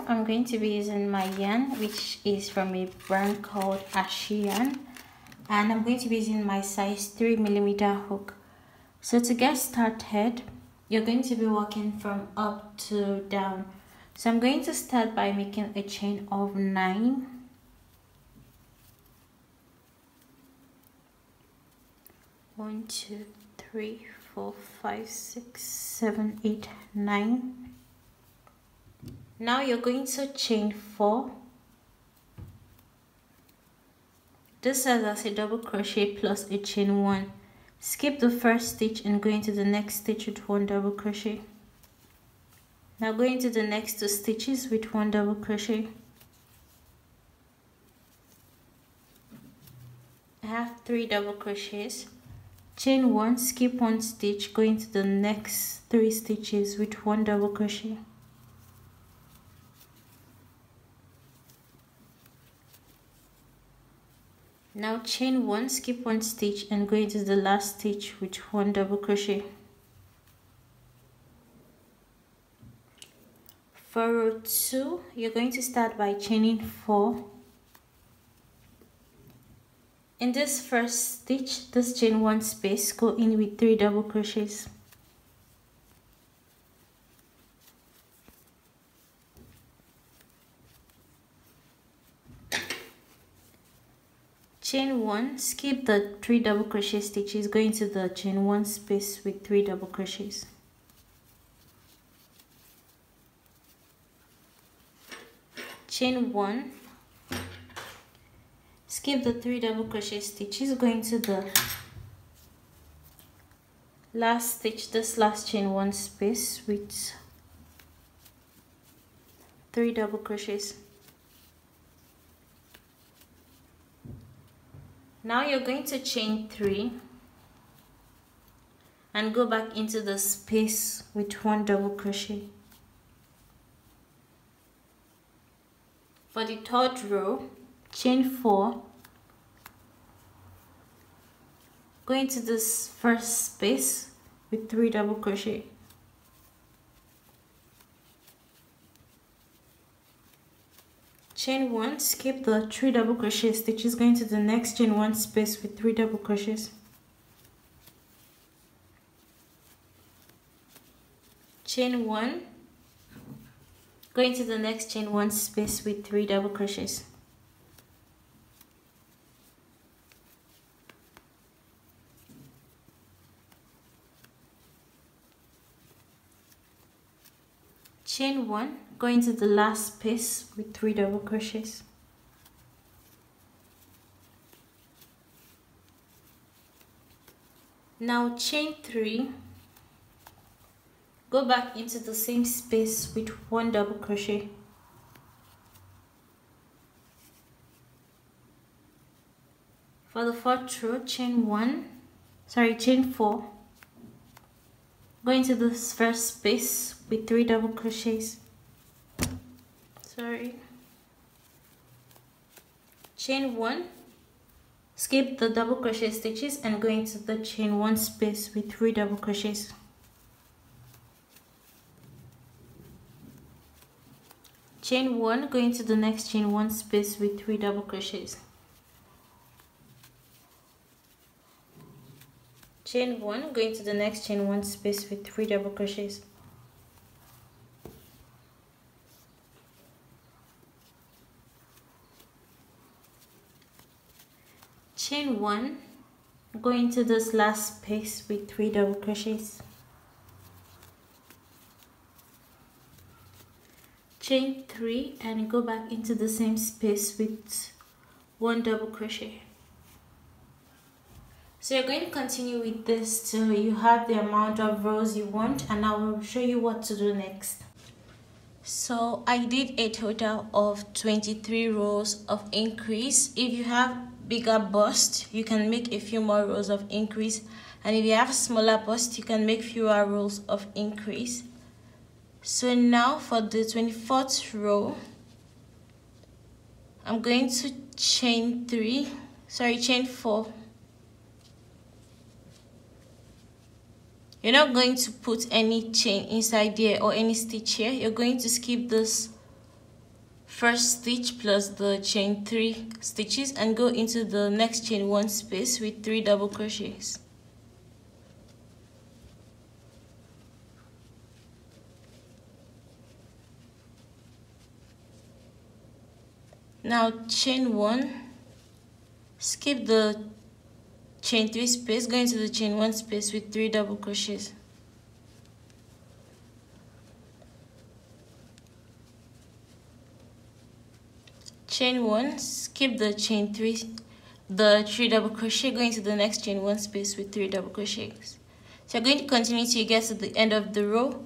I'm going to be using my yarn, which is from a brand called Ashiyan, and I'm going to be using my size 3mm hook. So to get started, you're going to be working from up to down. So I'm going to start by making a chain of 9. 1, 2, 3, 4, 5, 6, 7, 8, 9. Now you're going to chain 4. This serves as a double crochet plus a chain 1. Skip the first stitch and go into the next stitch with 1 double crochet. Now go into the next 2 stitches with 1 double crochet. I have 3 double crochets. Chain 1, skip 1 stitch, go into the next 3 stitches with 1 double crochet. Now chain 1, skip 1 stitch and go into the last stitch with 1 double crochet. For row 2, you're going to start by chaining 4. In this first stitch, this chain 1 space, go in with 3 double crochets. Chain 1, skip the 3 double crochet stitches, go into the chain 1 space with 3 double crochets. Chain 1, skip the 3 double crochet stitches, go into the last stitch, this last chain 1 space with 3 double crochets. Now you're going to chain 3 and go back into the space with 1 double crochet. For the third row, chain 4, go into this first space with 3 double crochet. Chain 1, skip the 3 double crochet stitches, go into the next chain 1 space with 3 double crochets. Chain 1, go into the next chain 1 space with 3 double crochets. Chain 1, go into the last space with 3 double crochets. Now chain 3, go back into the same space with 1 double crochet. For the fourth row, chain 4, go into this first space with 3 double crochets. Chain 1, skip the double crochet stitches and go into the chain 1 space with 3 double crochets. Chain 1, go into the next chain 1 space with 3 double crochets. Chain 1, go into the next chain 1 space with 3 double crochets. Chain 1, go into this last space with 3 double crochets. Chain 3 and go back into the same space with 1 double crochet. So you're going to continue with this till you have the amount of rows you want, and I will show you what to do next. So I did a total of 23 rows of increase. If you have bigger bust, you can make a few more rows of increase, and if you have smaller bust, you can make fewer rows of increase. So now for the 24th row, I'm going to chain 4. You're not going to put any chain inside there or any stitch here. You're going to skip this first stitch plus the chain 3 stitches and go into the next chain 1 space with 3 double crochets. Now chain 1, skip the chain 3 space, go into the chain 1 space with 3 double crochets. Chain 1, skip the chain 3, the 3 double crochet, go into the next chain 1 space with 3 double crochets. So you're going to continue till you get to the end of the row.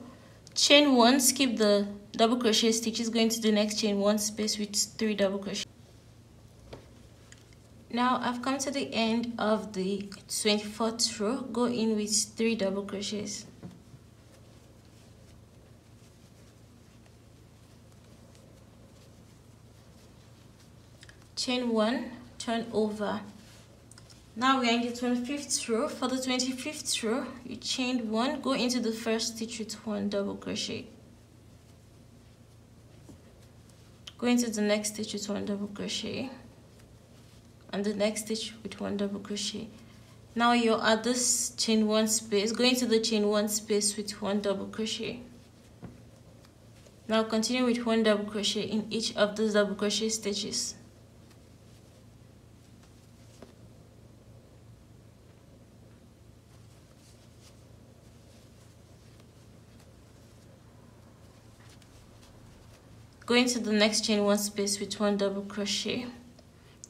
Chain 1, skip the double crochet stitches, go into the next chain 1 space with 3 double crochets. Now I've come to the end of the 24th row, go in with 3 double crochets. Chain 1, turn over. Now we are in the 25th row. For the 25th row, you chain 1, go into the first stitch with 1 double crochet. Go into the next stitch with 1 double crochet and the next stitch with 1 double crochet. Now you're at this chain 1 space, go into the chain 1 space with 1 double crochet. Now continue with 1 double crochet in each of those double crochet stitches. Go into the next chain 1 space with 1 double crochet.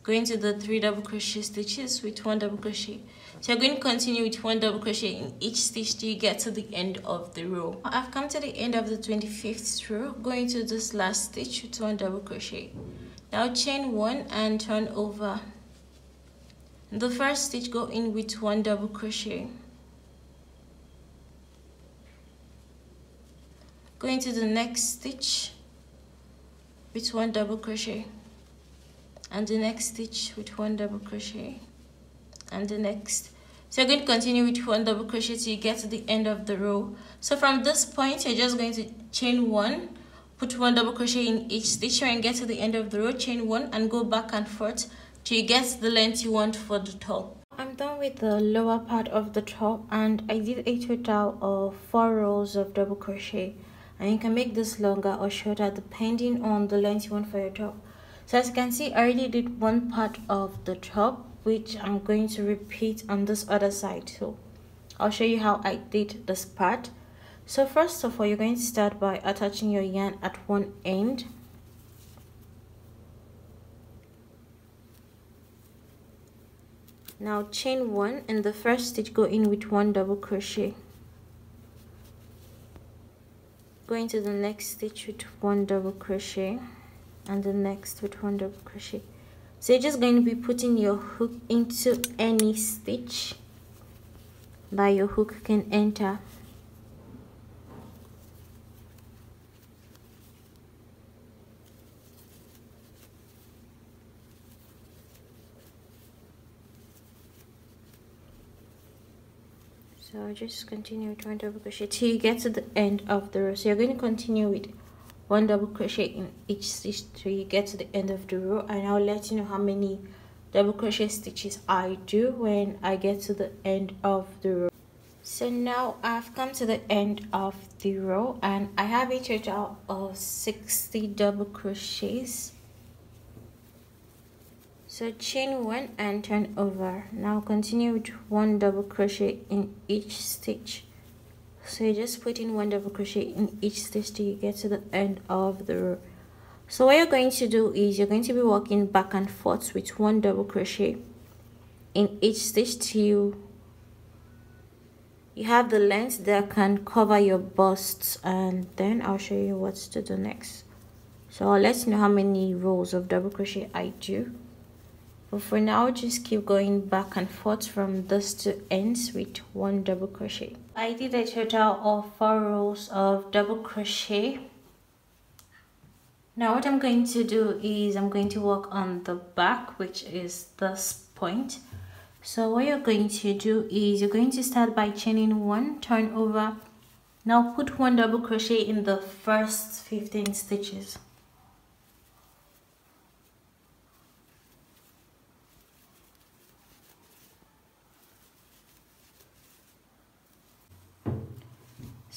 Go into the 3 double crochet stitches with 1 double crochet. So you're going to continue with 1 double crochet in each stitch till you get to the end of the row. I've come to the end of the 25th row. Go into this last stitch with 1 double crochet. Now chain 1 and turn over. In the first stitch, go in with 1 double crochet. Go into the next stitch with 1 double crochet and the next stitch with 1 double crochet and the next. So you're going to continue with 1 double crochet till you get to the end of the row. So from this point, you're just going to chain 1, put 1 double crochet in each stitch and get to the end of the row, chain 1 and go back and forth till you get the length you want for the top. I'm done with the lower part of the top and I did a total of 4 rows of double crochet. And you can make this longer or shorter depending on the length you want for your top. So as you can see, I already did one part of the top, which I'm going to repeat on this other side. So I'll show you how I did this part. So first of all, you're going to start by attaching your yarn at one end. Now chain 1 and the first stitch, go in with 1 double crochet. Go into the next stitch with 1 double crochet and the next with 1 double crochet. So you're just going to be putting your hook into any stitch that your hook can enter. So just continue with 1 double crochet till you get to the end of the row. So you're going to continue with 1 double crochet in each stitch till you get to the end of the row, and I'll let you know how many double crochet stitches I do when I get to the end of the row. So now I've come to the end of the row and I have a total of 60 double crochets. So chain 1 and turn over. Now continue with 1 double crochet in each stitch. So you just put in 1 double crochet in each stitch till you get to the end of the row. So what you're going to do is you're going to be working back and forth with 1 double crochet in each stitch till you have the length that can cover your busts, and then I'll show you what to do next. So I'll let you know how many rows of double crochet I do. But for now, just keep going back and forth from this to ends with 1 double crochet. I did a total of 4 rows of double crochet. Now what I'm going to do is I'm going to work on the back, which is this point. So what you're going to do is you're going to start by chaining 1, turn over. Now put 1 double crochet in the first 15 stitches.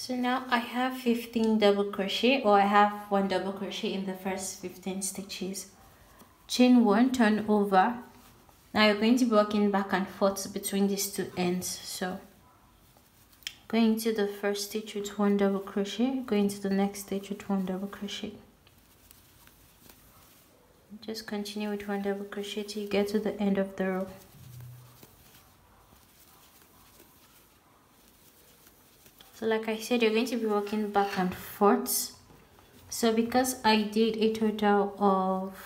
So now I have 15 double crochet, or I have 1 double crochet in the first 15 stitches. Chain 1, turn over. Now you're going to be working back and forth between these two ends. So going to the first stitch with 1 double crochet, going to the next stitch with 1 double crochet. Just continue with 1 double crochet till you get to the end of the row. So like I said, you're going to be working back and forth. So because I did a total of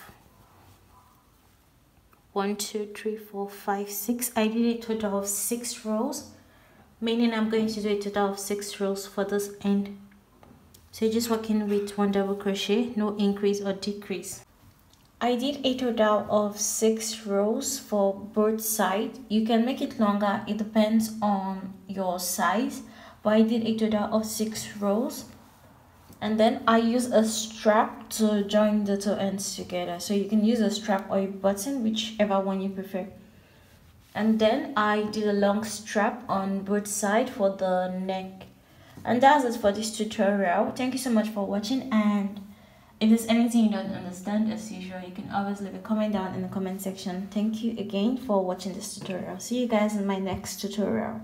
1, 2, 3, 4, 5, 6, I did a total of 6 rows, meaning I'm going to do a total of 6 rows for this end. So you're just working with 1 double crochet, no increase or decrease. I did a total of 6 rows for both sides. You can make it longer, it depends on your size, but I did a total of 6 rows. And then I use a strap to join the two ends together. So you can use a strap or a button, whichever one you prefer. And then I did a long strap on both sides for the neck. And that's it for this tutorial. Thank you so much for watching, and if there's anything you don't understand, as usual, you can always leave a comment down in the comment section. Thank you again for watching this tutorial. See you guys in my next tutorial.